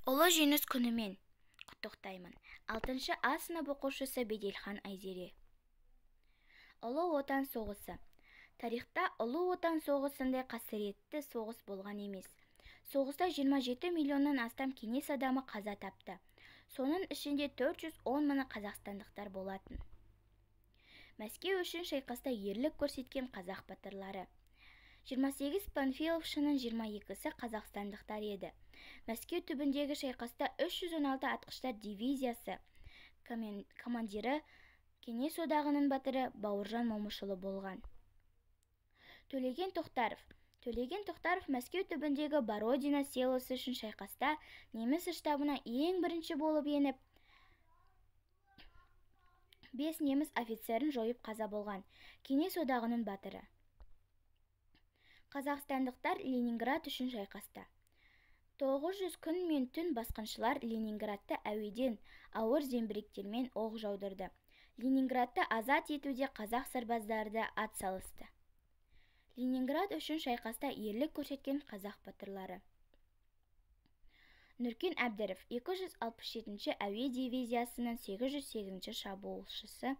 Ұлы жеңіс күнімен құттықтаймын. 6 А сынып оқушысы Беделхан Айзере. Ұлы отан соғысы. Тарихта Ұлы отан соғысындай қасіретті соғыс болған емес. Соғыста 27 миллионнан астам кеңес адамы қаза тапты. Соның ішінде 410 мыңы қазақстандықтар болатын. Мәскеу үшін шайқаста ерлік көрсеткен қазақ батырлары. 28 панфиловшының 22-сі қазақстандықтар еді. Мәскеу түбіндегі шайқаста 316 атқыштар дивизиясы командирі Кеңес одағының батыры Бауыржан Момышұлы болған. Төлеген Тоқтаров Мәскеу түбіндегі Бородино селосы үшін шайқаста неміс штабына ең бірінші болып еніп, 5 неміс офицерін жойып қаза болған. Кеңес одағының батыры. Қазақстандықтар Ленинград үшін шайқаста. 900 күн мен түн басқыншылар Ленинградты әуеден ауыр зеңбіректермен оқ жаудырды. Ленинградты азат етуде қазақ сарбаздары да ат салысты. Ленинград үшін шайқаста ерлік көрсеткен қазақ батырлары. Нұркен Әбдіров 267-ші әуе дивизиясының 808-ші шабуылшысы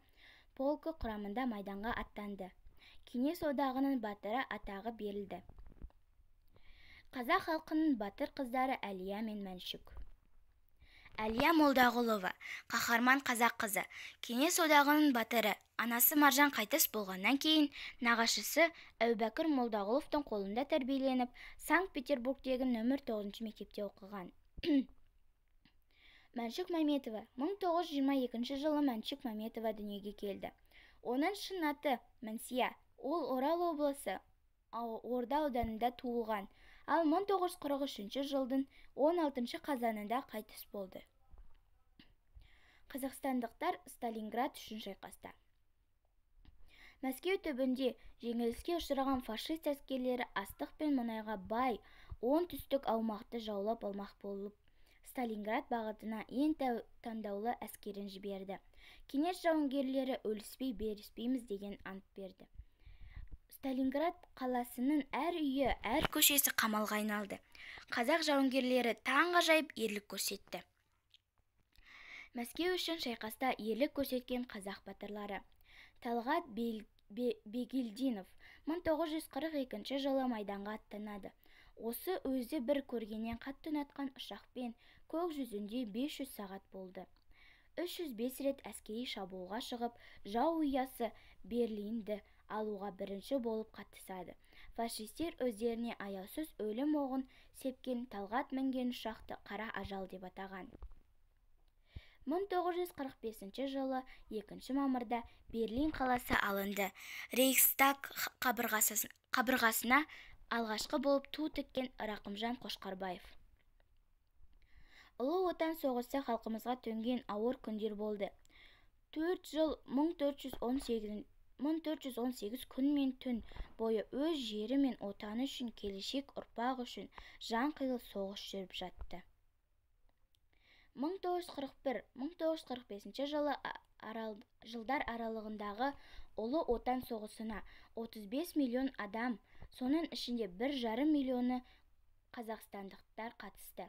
полкі құрамында майданға аттанды. Кеңес одағының батыры атағы берілді. Қазақ халқының батыр қыздары Әлия мен Мәншүк. Әлия Молдағұлова, қаһарман қазақ қызы, Кеңес одағының батыры. Анасы Маржан қайтыс болғаннан кейін, нағашысы Әубәкір Молдағұловтың қолында тәрбиеленіп, Санкт-Петербургтегі нөмір 9 мектепте оқыған. Мәншүк Мәметова 1922 жылы Мәншүк Мәметова дүниеге келді. Оның шын аты Мәнсия. Ол Орал облысы Орда ауданында туылған, ал 1943 жылдың 16 қазанында қайтыс болды. Қазақстандықтар Сталинград үшін шайқаста. Мәскеу түбінде жеңіліске ұшыраған фашист әскерлері астық пен мұнайға бай оңтүстік аумақты жаулап алмақ болып, Сталинград бағытына ең таңдаулы әскерін жіберді. Кеңес жауынгерлері өліспей беріспейміз деген ант берді. Сталинград қаласының әр үйі, әр көшесі қамалға айналды. Қазақ жауынгерлері таңғажайып ерлік көрсетті. Мәскеу үшін шайқаста ерлік көрсеткен қазақ батырлары. Талғат Бегелдинов 1942 жылы майданға аттанады. Осы өзі бір көргеннен қатты ұнатқан ұшақпен көк жүзінде 500 сағат болды. 305 рет әскери шабуылға шығып, жау ұясы Берлинді алуға бірінші болып қатысады. Фашистер өздеріне аяусыз өлім оғын сепкен Талғат мінген ұшақты қара ажал деп атаған. 1945 жылы 2 мамырда Берлин қаласы алынды. Рейхстаг қабырғасына алғашқы болып ту тіккен Рақымжан Қошқарбаев. Ұлы отан соғысы халқымызға төнген ауыр күндер болды. 4 жыл 1418 күн мен түн бойы өз жері мен отаны үшін, келешек ұрпақ үшін жан қилы соғыс жүріп жатты. 1941-1945 жылдар аралығындағы Ұлы отан соғысына 35 миллион адам, соның ішінде 1,5 миллионы қазақстандықтар қатысты.